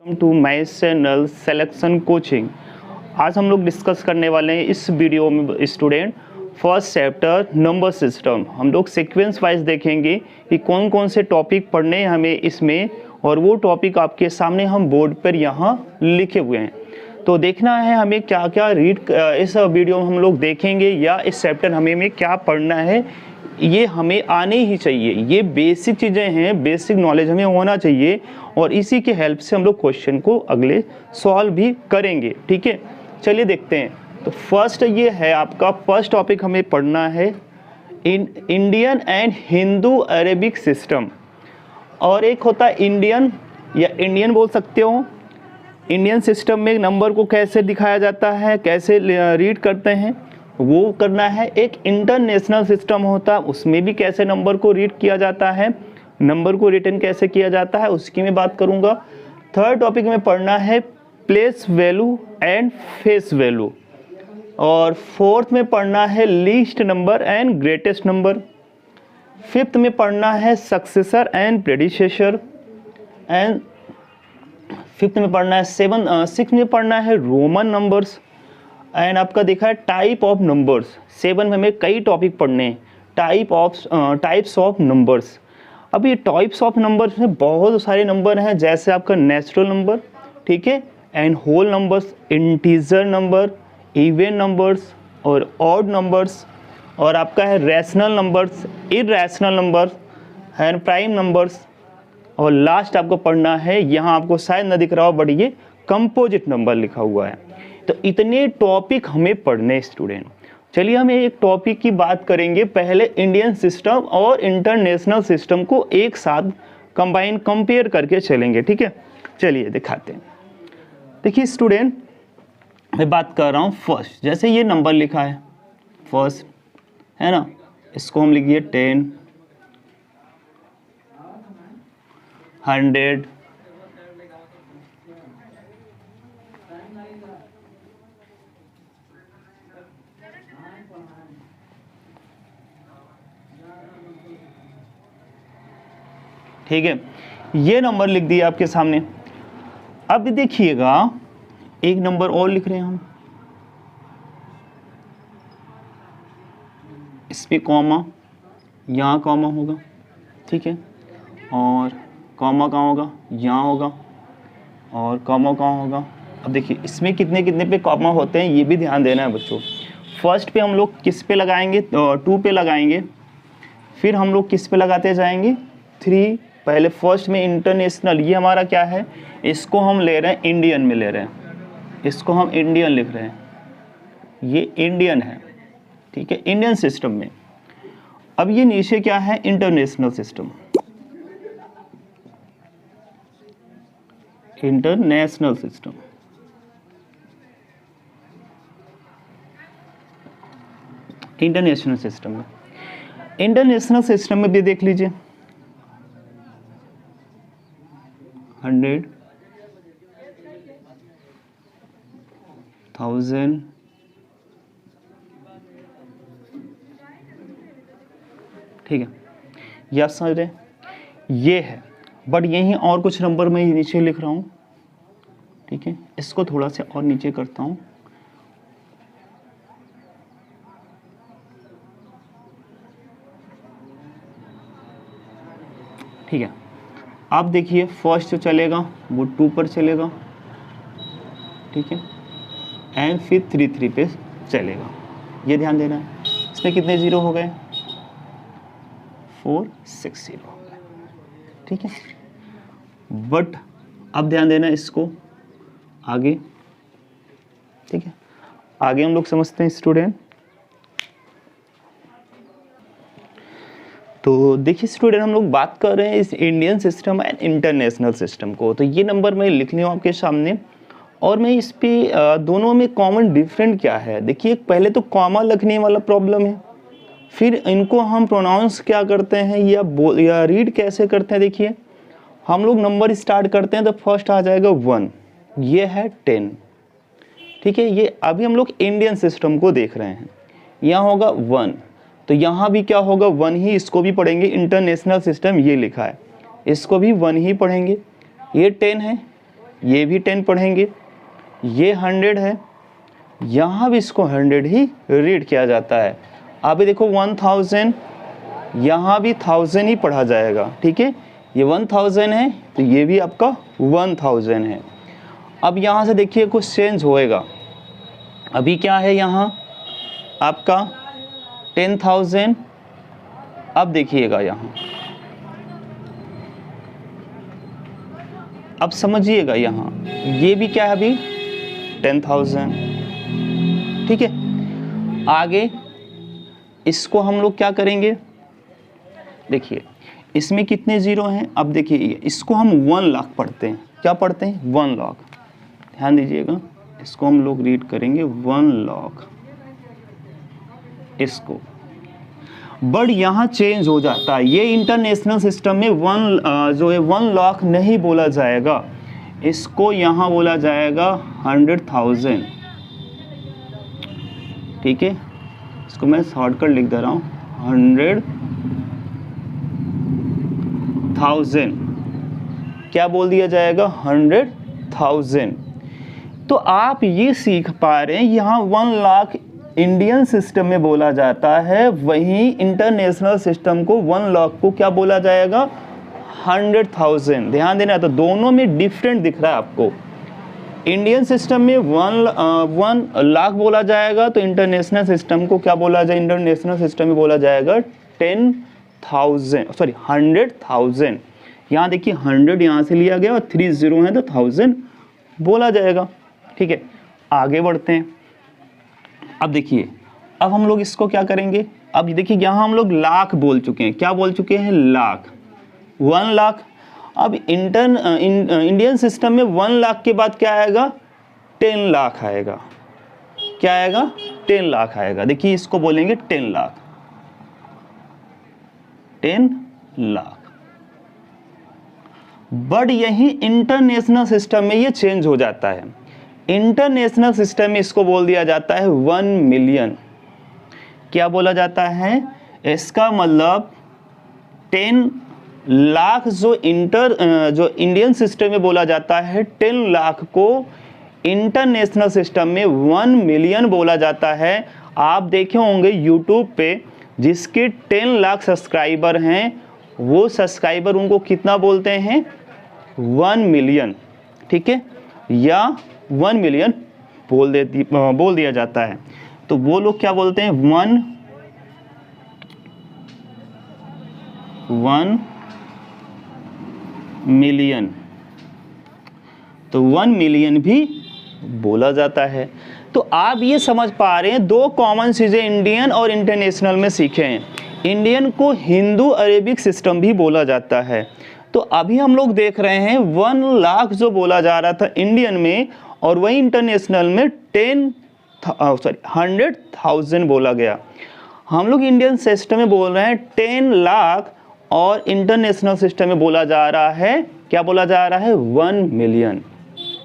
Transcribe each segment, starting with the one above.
Welcome to my channel selection coaching. आज हम लोग डिस्कस करने वाले हैं इस वीडियो में student first chapter number system. हम लोग सीक्वेंस वाइज देखेंगे कि कौन कौन से टॉपिक पढ़ने हैं हमें इसमें, और वो टॉपिक आपके सामने हम बोर्ड पर यहाँ लिखे हुए हैं। तो देखना है हमें क्या क्या रीड इस वीडियो में हम लोग देखेंगे या इस चैप्टर हमें क्या पढ़ना है, ये हमें आने ही चाहिए। ये बेसिक चीज़ें हैं, बेसिक नॉलेज हमें होना चाहिए और इसी के हेल्प से हम लोग क्वेश्चन को अगले सॉल्व भी करेंगे। ठीक है, चलिए देखते हैं। तो फर्स्ट ये है आपका फर्स्ट टॉपिक हमें पढ़ना है Indian and Hindu Arabic system, और एक होता है इंडियन या इंडियन बोल सकते हो। इंडियन सिस्टम में नंबर को कैसे दिखाया जाता है, कैसे रीड करते हैं, वो करना है। एक इंटरनेशनल सिस्टम होता है, उसमें भी कैसे नंबर को रीड किया जाता है, नंबर को रिटर्न कैसे किया जाता है, उसकी मैं बात करूंगा। थर्ड टॉपिक में पढ़ना है place value and face value, और फोर्थ में पढ़ना है least number and greatest number. Fifth में पढ़ना है successor and predecessor, and fifth में पढ़ना है सिक्स में पढ़ना है रोमन नंबर्स, एंड आपका देखा है टाइप ऑफ नंबर्स। 7 में हमें कई टॉपिक पढ़ने हैं, टाइप्स ऑफ नंबर्स। अब ये टाइप्स ऑफ नंबर्स में बहुत सारे नंबर हैं, जैसे आपका नेचुरल नंबर, ठीक है, and whole numbers, integer number, even numbers और ऑड नंबर्स, और आपका है rational numbers, irrational numbers and prime numbers, और लास्ट आपको पढ़ना है, यहाँ आपको शायद न दिख रहा हो बट ये कंपोजिट नंबर लिखा हुआ है। तो इतने टॉपिक हमें पढ़ने स्टूडेंट। चलिए हम एक टॉपिक की बात करेंगे। पहले इंडियन सिस्टम और इंटरनेशनल सिस्टम को एक साथ कंपेयर करके चलेंगे। ठीक है, चलिए दिखाते हैं। देखिए स्टूडेंट, मैं बात कर रहा हूँ फर्स्ट, जैसे ये नंबर लिखा है फर्स्ट, है ना, इसको हम लिखिए 10, 100, ठीक है, ये नंबर लिख दिया आपके सामने। अब देखिएगा एक नंबर और लिख रहे हैं हम, इसमें कॉमा, यहाँ कॉमा होगा, ठीक है, और कॉमा कहाँ होगा, यहाँ होगा, और कॉमा कहाँ होगा। अब देखिए इसमें कितने कितने पे कॉमा होते हैं, ये भी ध्यान देना है बच्चों। फर्स्ट पे हम लोग किस पे लगाएंगे, 2 पे लगाएंगे, फिर हम लोग किस पे लगाते जाएंगे, 3। पहले फर्स्ट में इंटरनेशनल, ये हमारा क्या है, इसको हम ले रहे हैं इंडियन में ले रहे हैं, इसको हम इंडियन लिख रहे हैं, ये इंडियन है, ठीक है, इंडियन सिस्टम में। अब ये नीचे क्या है, international system, international system. International system में, इंटरनेशनल सिस्टम में भी देख लीजिए 100, 1000, ठीक है, ये आप समझ रहे हैं, ये है। बट यहीं और कुछ नंबर मैं नीचे लिख रहा हूँ, ठीक है, इसको थोड़ा सा और नीचे करता हूँ, ठीक है। आप देखिए फर्स्ट जो चलेगा वो 2 पर चलेगा, ठीक है, एंड फिर 3 पे चलेगा, ये ध्यान देना है। इसमें कितने 0 हो गए, 4 6 0 हो गए, ठीक है। बट अब ध्यान देना इसको आगे, ठीक है, आगे हम लोग समझते हैं स्टूडेंट। तो देखिए स्टूडेंट, हम लोग बात कर रहे हैं इस Indian system and international system को। तो ये नंबर मैं लिख लिया हूँ आपके सामने, और मैं इस पे दोनों में कॉमन डिफरेंट क्या है। देखिए पहले तो कॉमा लगने वाला प्रॉब्लम है, फिर इनको हम प्रोनाउंस क्या करते हैं या रीड कैसे करते हैं। देखिए हम लोग नंबर स्टार्ट करते हैं तो फर्स्ट आ जाएगा 1, ये है 10, ठीक है। ये अभी हम लोग इंडियन सिस्टम को देख रहे हैं, यहाँ होगा 1, तो यहाँ भी क्या होगा 1 ही, इसको भी पढ़ेंगे। इंटरनेशनल सिस्टम ये लिखा है, इसको भी 1 ही पढ़ेंगे। ये 10 है, ये भी 10 पढ़ेंगे, ये 100 है, यहाँ भी इसको 100 ही रीड किया जाता है। अभी देखो 1000, यहाँ भी 1000 ही पढ़ा जाएगा, ठीक है। ये 1000 है तो ये भी आपका 1000 है। अब यहाँ से देखिए कुछ चेंज होएगा। अभी क्या है यहाँ आपका 10,000। अब देखिएगा यहाँ, अब समझिएगा यहाँ ये भी क्या है अभी 10,000, ठीक है। आगे इसको हम लोग क्या करेंगे, देखिए इसमें कितने जीरो हैं। अब देखिए इसको हम 1 लाख पढ़ते हैं, क्या पढ़ते हैं 1 लाख, ध्यान दीजिएगा। इसको हम लोग रीड करेंगे 1 लाख इसको। बट यहाँ चेंज हो जाता है, ये इंटरनेशनल सिस्टम में 1 लाख नहीं बोला जाएगा, इसको यहाँ बोला जाएगा 100,000, ठीक है। इसको मैं शॉर्टकट लिख दे रहा हूँ 100,000, क्या बोल दिया जाएगा 100,000। तो आप ये सीख पा रहे हैं यहाँ 1 लाख इंडियन सिस्टम में बोला जाता है, वहीं इंटरनेशनल सिस्टम को 1 लाख को क्या बोला जाएगा 100,000। ध्यान देना, तो दोनों में डिफरेंट दिख रहा है आपको। इंडियन सिस्टम में 1 लाख बोला जाएगा, तो इंटरनेशनल सिस्टम को क्या बोला जाए, इंटरनेशनल सिस्टम में बोला जाएगा 100,000। यहाँ देखिए 100 यहाँ से लिया गया और 3 जीरो है तो 1000 बोला जाएगा, ठीक है। आगे बढ़ते हैं। अब देखिए, अब हम लोग इसको क्या करेंगे, अब देखिए यहाँ हम लोग लाख बोल चुके हैं, क्या बोल चुके हैं लाख, 1 लाख। अब इंडियन सिस्टम में 1 लाख के बाद क्या आएगा 10 लाख आएगा, क्या आएगा 10 लाख आएगा। देखिए इसको बोलेंगे 10 लाख, 10 लाख। बट यही इंटरनेशनल सिस्टम में ये चेंज हो जाता है। इंटरनेशनल सिस्टम में इसको बोल दिया जाता है 1 मिलियन। क्या बोला जाता है, इसका मतलब 10 लाख जो इंडियन सिस्टम में बोला जाता है, 10 लाख को इंटरनेशनल सिस्टम में 1 मिलियन बोला जाता है। आप देखे होंगे यूट्यूब पे जिसके 10 लाख सब्सक्राइबर हैं, वो सब्सक्राइबर उनको कितना बोलते हैं 1 मिलियन, ठीक है, या 1 मिलियन बोल दिया जाता है। तो वो लोग क्या बोलते हैं 1 मिलियन, तो 1 मिलियन भी बोला जाता है। तो आप ये समझ पा रहे हैं, 2 कॉमन चीज़ें इंडियन और इंटरनेशनल में सीखे हैं। इंडियन को हिंदू अरेबिक सिस्टम भी बोला जाता है। तो अभी हम लोग देख रहे हैं 1 लाख जो बोला जा रहा था इंडियन में, और वही इंटरनेशनल में 100,000 बोला गया। हम लोग इंडियन सिस्टम में बोल रहे हैं 10 लाख, और इंटरनेशनल सिस्टम में बोला जा रहा है, क्या बोला जा रहा है 1 मिलियन,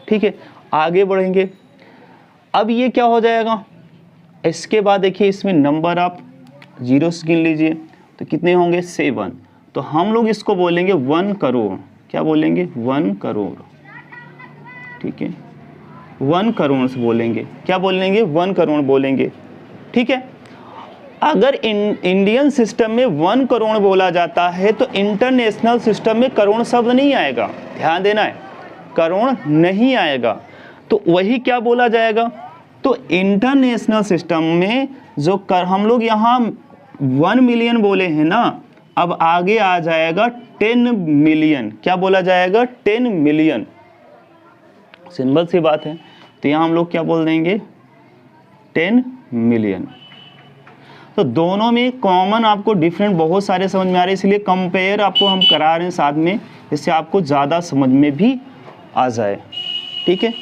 ठीक है। आगे बढ़ेंगे। अब ये क्या हो जाएगा, इसके बाद देखिए इसमें नंबर आप जीरो गिन लीजिए, तो कितने होंगे 7। तो हम लोग इसको बोलेंगे 1 करोड़, क्या बोलेंगे 1 करोड़, ठीक है, 1 करोड़ से बोलेंगे, क्या बोलेंगे 1 करोड़ बोलेंगे, ठीक है। अगर इंडियन सिस्टम में 1 करोड़ बोला जाता है तो इंटरनेशनल सिस्टम में करोड़ शब्द नहीं आएगा, ध्यान देना है, करोड़ नहीं आएगा। तो वही क्या बोला जाएगा, तो इंटरनेशनल सिस्टम में जो हम लोग यहाँ 1 मिलियन बोले हैं ना, अब आगे आ जाएगा 10 मिलियन, क्या बोला जाएगा 10 मिलियन, सिंपल सी बात है। तो यहाँ हम लोग क्या बोल देंगे 10 मिलियन। तो दोनों में कॉमन आपको डिफरेंट बहुत सारे समझ में आ रहे हैं, इसलिए कंपेयर आपको हम करा रहे हैं साथ में, जिससे आपको ज़्यादा समझ में भी आ जाए, ठीक है।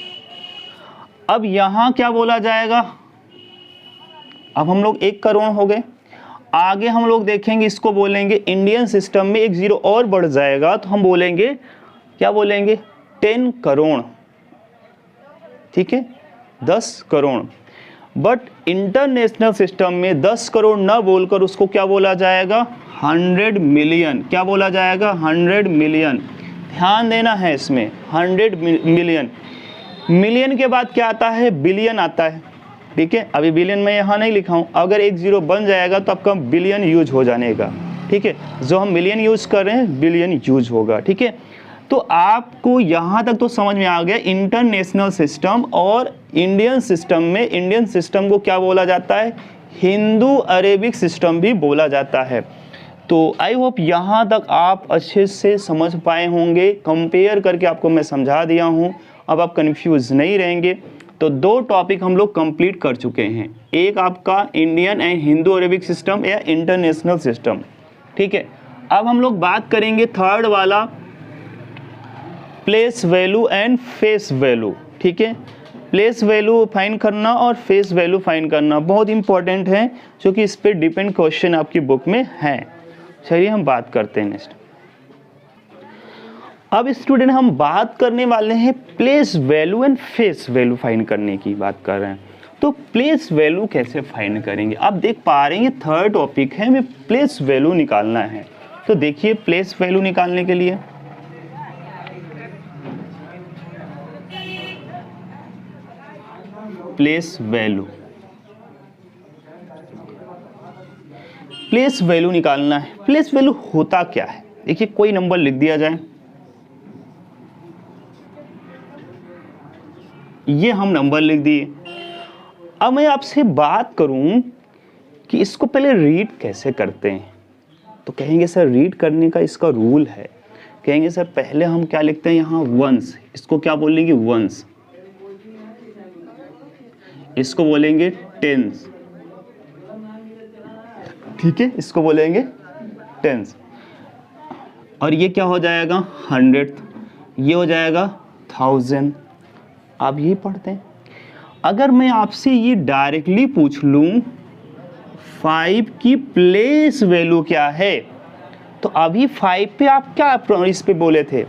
अब यहाँ क्या बोला जाएगा, अब हम लोग 1 करोड़ हो गए। आगे हम लोग देखेंगे, इसको बोलेंगे इंडियन सिस्टम में 1 जीरो और बढ़ जाएगा, तो हम बोलेंगे, क्या बोलेंगे 10 करोड़, ठीक है, 10 करोड़। बट इंटरनेशनल सिस्टम में 10 करोड़ ना बोलकर उसको क्या बोला जाएगा 100 मिलियन, क्या बोला जाएगा 100 मिलियन। ध्यान देना है इसमें, 100 मिलियन। मिलियन के बाद क्या आता है, बिलियन आता है, ठीक है। अभी बिलियन मैं यहाँ नहीं लिखा हूँ, अगर एक जीरो बन जाएगा तो आपका बिलियन यूज हो जानेगा, ठीक है। जो हम मिलियन यूज कर रहे हैं बिलियन यूज होगा, ठीक है। तो आपको यहाँ तक तो समझ में आ गया इंटरनेशनल सिस्टम और इंडियन सिस्टम में। इंडियन सिस्टम को क्या बोला जाता है, हिंदू अरेबिक सिस्टम भी बोला जाता है। तो आई होप यहाँ तक आप अच्छे से समझ पाए होंगे, कंपेयर करके आपको मैं समझा दिया हूँ, अब आप कंफ्यूज नहीं रहेंगे। तो 2 टॉपिक हम लोग कंप्लीट कर चुके हैं, एक आपका Indian and Hindu Arabic system या इंटरनेशनल सिस्टम, ठीक है। अब हम लोग बात करेंगे थर्ड वाला, place value and face value, ठीक है। प्लेस वैल्यू फाइंड करना और फेस वैल्यू फाइंड करना बहुत इंपॉर्टेंट है, क्योंकि इस पर डिपेंड क्वेश्चन आपकी बुक में है। चलिए हम बात करते हैं नेक्स्ट। अब स्टूडेंट हम बात करने वाले हैं place value and face value find करने की बात कर रहे हैं। तो प्लेस वैल्यू कैसे फाइंड करेंगे, आप देख पा रहे हैं थर्ड टॉपिक है, हमें प्लेस वैल्यू निकालना है। तो देखिए प्लेस वैल्यू निकालने के लिए प्लेस वैल्यू निकालना है। प्लेस वैल्यू होता क्या है, देखिए कोई नंबर लिख दिया जाए, ये हम नंबर लिख दिए। अब मैं आपसे बात करूं कि इसको पहले रीड कैसे करते हैं, तो कहेंगे सर रीड करने का इसका रूल है। कहेंगे सर पहले हम क्या लिखते हैं, यहाँ वंस, इसको क्या बोलेंगे वंस, इसको बोलेंगे टेंस, ठीक है, इसको बोलेंगे टेंस। और ये क्या हो जाएगा 100, ये हो जाएगा 1000। आप यही पढ़ते हैं। अगर मैं आपसे ये डायरेक्टली पूछ लूं 5 की प्लेस वैल्यू क्या है, तो अभी 5 पे आप क्या इस पे बोले थे,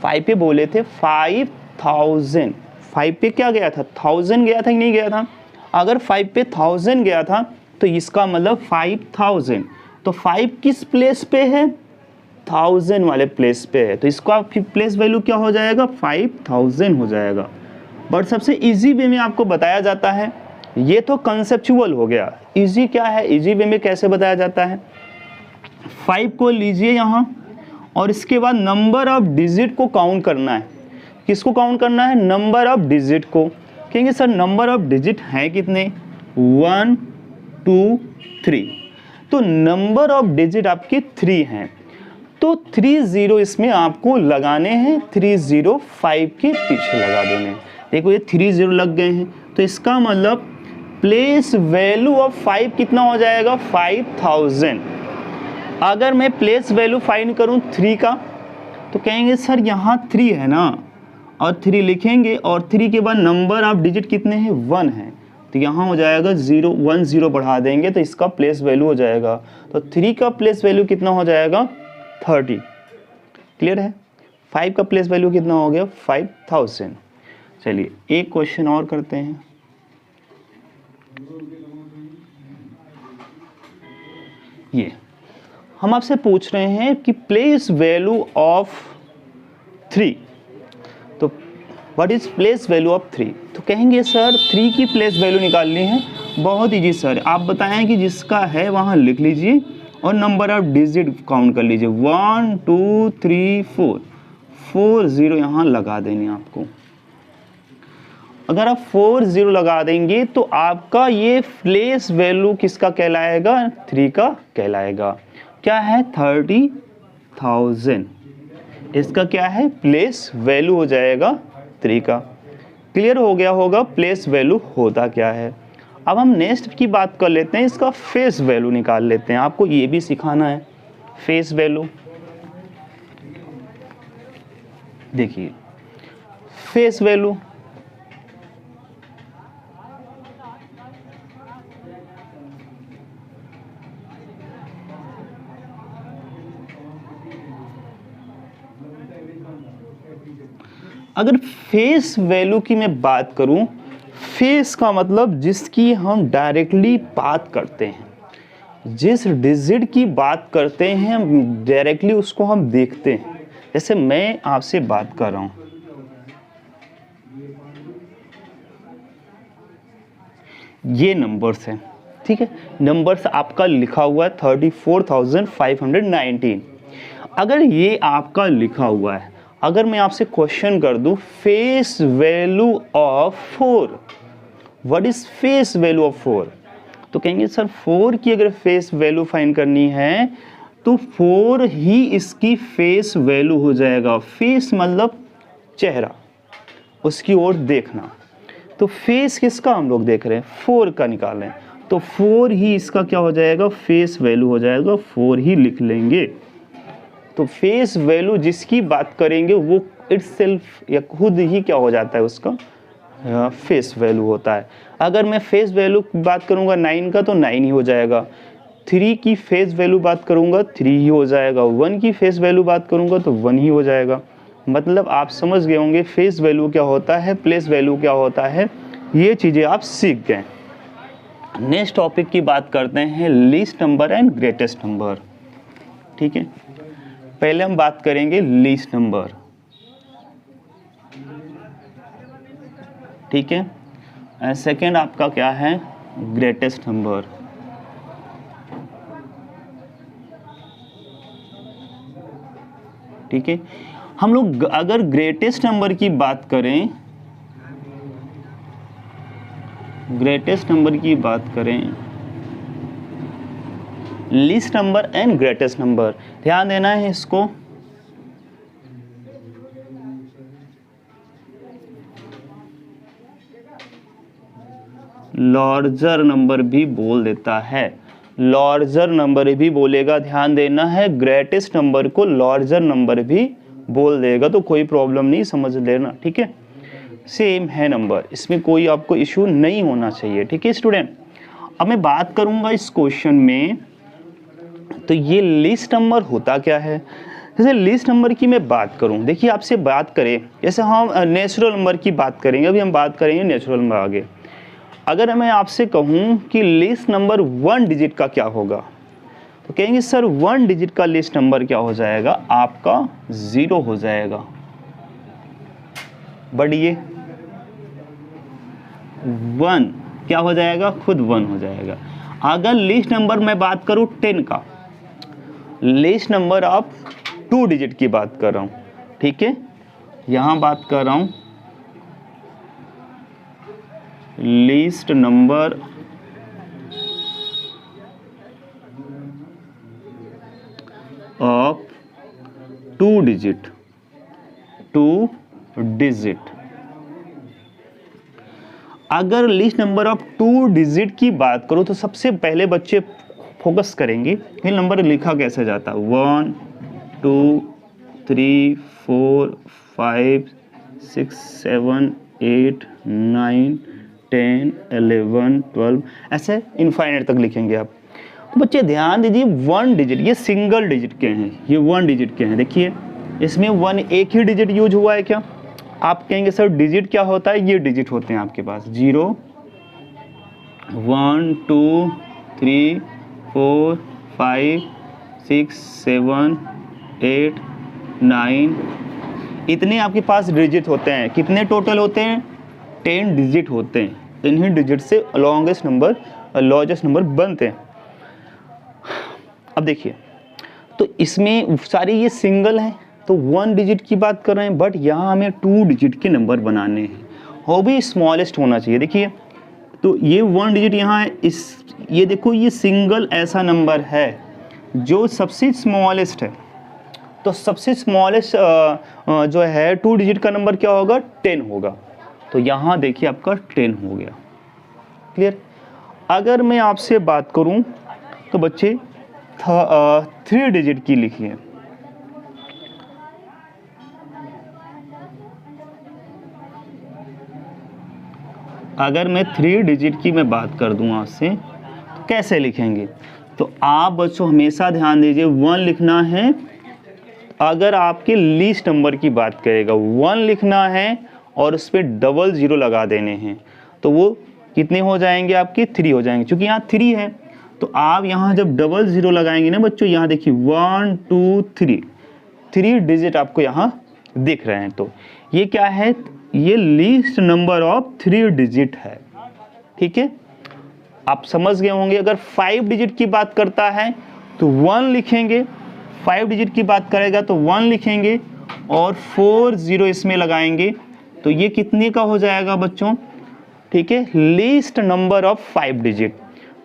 5 पे बोले थे 5000। 5 पे क्या गया था, 1000 गया था कि नहीं गया था। अगर 5 पे 1000 गया था तो इसका मतलब 5000। तो 5 किस प्लेस पे है, 1000 वाले प्लेस पे है, तो इसका प्लेस वैल्यू क्या हो जाएगा 5000 हो जाएगा। बट सबसे इजी वे में आपको बताया जाता है, ये तो कंसेप्चुअल हो गया। इजी क्या है, इजी वे में कैसे बताया जाता है, 5 को लीजिए यहाँ और इसके बाद नंबर ऑफ डिजिट को काउंट करना है। किसको काउंट करना है, नंबर ऑफ डिजिट को। कहेंगे सर नंबर ऑफ डिजिट हैं कितने, 1 2 3। तो नंबर ऑफ डिजिट आपके 3 हैं, तो 30 इसमें आपको लगाने हैं, 30 5 के पीछे लगा देने हैं। देखो ये 30 लग गए हैं, तो इसका मतलब प्लेस वैल्यू ऑफ 5 कितना हो जाएगा 5000। अगर मैं प्लेस वैल्यू फाइंड करूं 3 का, तो कहेंगे सर यहाँ 3 है ना, और 3 लिखेंगे और 3 के बाद नंबर ऑफ डिजिट कितने हैं 1 है, तो यहाँ हो जाएगा 0 1 0 बढ़ा देंगे तो इसका प्लेस वैल्यू हो जाएगा। तो 3 का प्लेस वैल्यू कितना हो जाएगा 30। क्लियर है, 5 का प्लेस वैल्यू कितना हो गया 5000। चलिए एक क्वेश्चन और करते हैं। ये हम आपसे पूछ रहे हैं कि प्लेस वैल्यू ऑफ 3, तो what is place value of 3। तो कहेंगे सर 3 की प्लेस वैल्यू निकालनी है, बहुत इजी सर, आप बताएं कि जिसका है वहाँ लिख लीजिए और नंबर ऑफ डिजिट काउंट कर लीजिए, 1 2 3 4, 4 0 यहाँ लगा देंगे आपको। अगर आप 4 0 लगा देंगे तो आपका ये प्लेस वैल्यू किसका कहलाएगा, 3 का कहलाएगा। क्या है 30,000, इसका क्या है प्लेस वैल्यू हो जाएगा 3 का। क्लियर हो गया होगा प्लेस वैल्यू होता क्या है। अब हम नेक्स्ट की बात कर लेते हैं, इसका फेस वैल्यू निकाल लेते हैं। आपको ये भी सिखाना है फेस वैल्यू। देखिए फेस वैल्यू अगर फेस वैल्यू की मैं बात करूं, फेस का मतलब जिसकी हम डायरेक्टली बात करते हैं, जिस डिजिट की बात करते हैं हम डायरेक्टली उसको हम देखते हैं। जैसे मैं आपसे बात कर रहा हूँ, ये नंबर्स हैं, ठीक है, नंबर्स आपका लिखा हुआ है 34,519। अगर ये आपका लिखा हुआ है, अगर मैं आपसे क्वेश्चन कर दूं face value of 4, what is face value of 4, तो कहेंगे सर 4 की अगर फेस वैल्यू फाइंड करनी है तो 4 ही इसकी फेस वैल्यू हो जाएगा। फेस मतलब चेहरा, उसकी ओर देखना, तो फेस किसका हम लोग देख रहे हैं, 4 का निकाल रहे हैं, तो 4 ही इसका क्या हो जाएगा, फेस वैल्यू हो जाएगा, 4 ही लिख लेंगे। तो फेस वैल्यू जिसकी बात करेंगे वो इटसेल्फ या खुद ही क्या हो जाता है, उसका फेस वैल्यू होता है। अगर मैं फेस वैल्यू की बात करूंगा 9 का तो 9 ही हो जाएगा, 3 की फेस वैल्यू बात करूंगा 3 ही हो जाएगा, 1 की फेस वैल्यू बात करूंगा तो 1 ही हो जाएगा। मतलब आप समझ गए होंगे फेस वैल्यू क्या होता है, प्लेस वैल्यू क्या होता है, ये चीज़ें आप सीख गए। नेक्स्ट टॉपिक की बात करते हैं least number and greatest number. ठीक है, पहले हम बात करेंगे लीस्ट नंबर। ठीक है, सेकंड आपका क्या है, ग्रेटेस्ट नंबर। ठीक है, हम लोग अगर ग्रेटेस्ट नंबर की बात करें, ग्रेटेस्ट नंबर की बात करें, least number and greatest number, ध्यान देना है इसको। लार्जर नंबर भी बोल देता है, लार्जर नंबर भी बोलेगा, ध्यान देना है, ग्रेटेस्ट नंबर को लार्जर नंबर भी बोल देगा, तो कोई प्रॉब्लम नहीं, समझ लेना। ठीक है, सेम है नंबर, इसमें कोई आपको इशू नहीं होना चाहिए। ठीक है स्टूडेंट, अब मैं बात करूंगा इस क्वेश्चन में, तो ये लिस्ट नंबर होता क्या है। जैसे लिस्ट नंबर की मैं बात करूं, देखिए आपसे बात करें, जैसे हम नेचुरल नंबर की बात करेंगे, अभी हम बात करेंगे नेचुरल नंबर आगे। अगर मैं आपसे कहूं कि लिस्ट नंबर 1 डिजिट का क्या होगा, तो कहेंगे सर 1 डिजिट का लिस्ट नंबर क्या हो जाएगा, आपका 0 हो जाएगा। बढ़िए, 1 क्या हो जाएगा, खुद 1 हो जाएगा। अगर लिस्ट नंबर मैं बात करूं 10 का, लिस्ट नंबर आप 2 डिजिट की बात कर रहा हूं। ठीक है, यहां बात कर रहा हूं list number of 2 digit, 2 digit. अगर लिस्ट नंबर ऑफ 2 डिजिट की बात करो तो सबसे पहले बच्चे फोकस करेंगे ये नंबर लिखा कैसे जाता है, 1 2 3 4 5 6 7 8 9 10 11 12 ऐसे इनफाइनाइट तक लिखेंगे आप। तो बच्चे ध्यान दीजिए 1 डिजिट, ये सिंगल डिजिट के हैं, ये 1 डिजिट के हैं। देखिए इसमें 1 एक ही डिजिट यूज हुआ है क्या, आप कहेंगे सर डिजिट क्या होता है, ये डिजिट होते हैं आपके पास 0 1 2 3 4 5 6 7 8 9, इतने आपके पास डिजिट होते हैं। कितने टोटल होते हैं, 10 डिजिट होते हैं। इन्हीं डिजिट से लॉन्गेस्ट नंबर, लार्जेस्ट नंबर बनते हैं। अब देखिए, तो इसमें सारे ये सिंगल हैं, तो 1 डिजिट की बात कर रहे हैं, बट यहाँ हमें 2 डिजिट के नंबर बनाने हैं, वो भी स्मॉलेस्ट होना चाहिए। देखिए तो ये 1 डिजिट यहाँ है, इस ये देखो ये सिंगल ऐसा नंबर है जो सबसे स्मॉलेस्ट है, तो सबसे स्मॉलेस्ट जो है 2 डिजिट का नंबर क्या होगा, 10 होगा। तो यहाँ देखिए आपका 10 हो गया। क्लियर। अगर मैं आपसे बात करूं तो बच्चे 3 डिजिट की लिखिए। अगर मैं 3 डिजिट की मैं बात कर दूं आपसे तो कैसे लिखेंगे, तो आप बच्चों हमेशा ध्यान दीजिए 1 लिखना है। अगर आपके लीस्ट नंबर की बात करेगा 1 लिखना है और उस पर डबल 0 लगा देने हैं, तो वो कितने हो जाएंगे आपके, 3 हो जाएंगे। क्योंकि यहाँ 3 है तो आप यहाँ जब डबल 0 लगाएंगे ना बच्चों, यहाँ देखिए 1 2 3, 3 डिजिट आपको यहाँ दिख रहे हैं। तो ये क्या है, ये लीस्ट नंबर ऑफ 3 डिजिट है। ठीक है, आप समझ गए होंगे। अगर 5 डिजिट की बात करता है तो 1 लिखेंगे, 5 डिजिट की बात करेगा तो 1 लिखेंगे और 4 0 इसमें लगाएंगे। तो ये कितने का हो जाएगा बच्चों? ठीक है, लीस्ट नंबर ऑफ 5 डिजिट।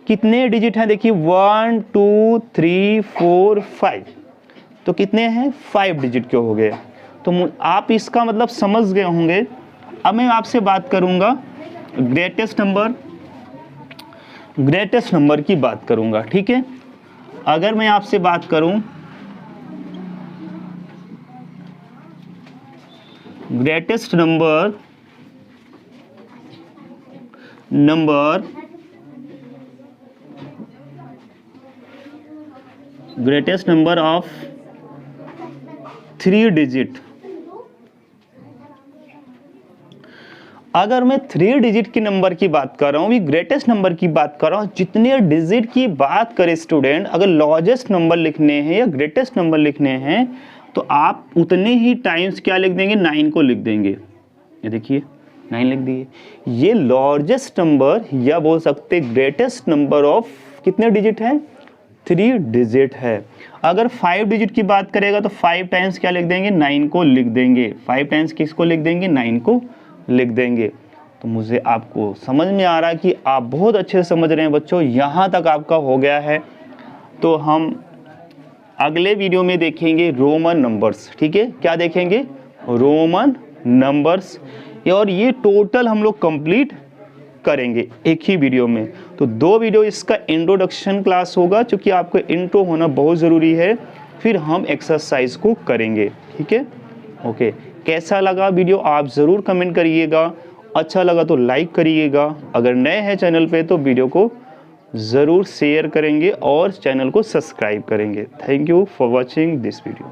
कितने डिजिट हैं देखिए, 1 2 3 4 5। तो कितने हैं? 5 डिजिट के हो गए। तो आप इसका मतलब समझ गए होंगे। अब मैं आपसे बात करूंगा ग्रेटेस्ट नंबर की बात करूंगा। ठीक है, अगर मैं आपसे बात करूं ग्रेटेस्ट नंबर ऑफ 3 डिजिट। अगर मैं 3 डिजिट की नंबर की बात कर रहा हूँ, ग्रेटेस्ट नंबर की बात कर रहा हूँ, जितने डिजिट की बात करें स्टूडेंट, अगर लार्जेस्ट नंबर लिखने हैं या ग्रेटेस्ट नंबर लिखने हैं तो आप उतने ही टाइम्स क्या लिख देंगे, 9 को लिख देंगे। ये देखिए 9 लिख दिए। ये लार्जेस्ट नंबर या बोल सकते ग्रेटेस्ट नंबर ऑफ कितने डिजिट है, 3 डिजिट है। अगर 5 डिजिट की बात करेगा तो 5 टाइम्स क्या लिख देंगे, 9 को लिख देंगे। 5 टाइम्स किसको लिख देंगे, 9 को लिख देंगे। तो मुझे आपको समझ में आ रहा है कि आप बहुत अच्छे से समझ रहे हैं बच्चों। यहाँ तक आपका हो गया है। तो हम अगले वीडियो में देखेंगे रोमन नंबर्स। ठीक है, क्या देखेंगे, रोमन नंबर्स। और ये टोटल हम लोग कंप्लीट करेंगे एक ही वीडियो में। तो 2 वीडियो इसका इंट्रोडक्शन क्लास होगा, क्योंकि आपको इंट्रो होना बहुत ज़रूरी है। फिर हम एक्सरसाइज को करेंगे। ठीक है, ओके। कैसा लगा वीडियो आप ज़रूर कमेंट करिएगा। अच्छा लगा तो लाइक करिएगा। अगर नए हैं चैनल पे तो वीडियो को ज़रूर शेयर करेंगे और चैनल को सब्सक्राइब करेंगे। Thank you for watching this video.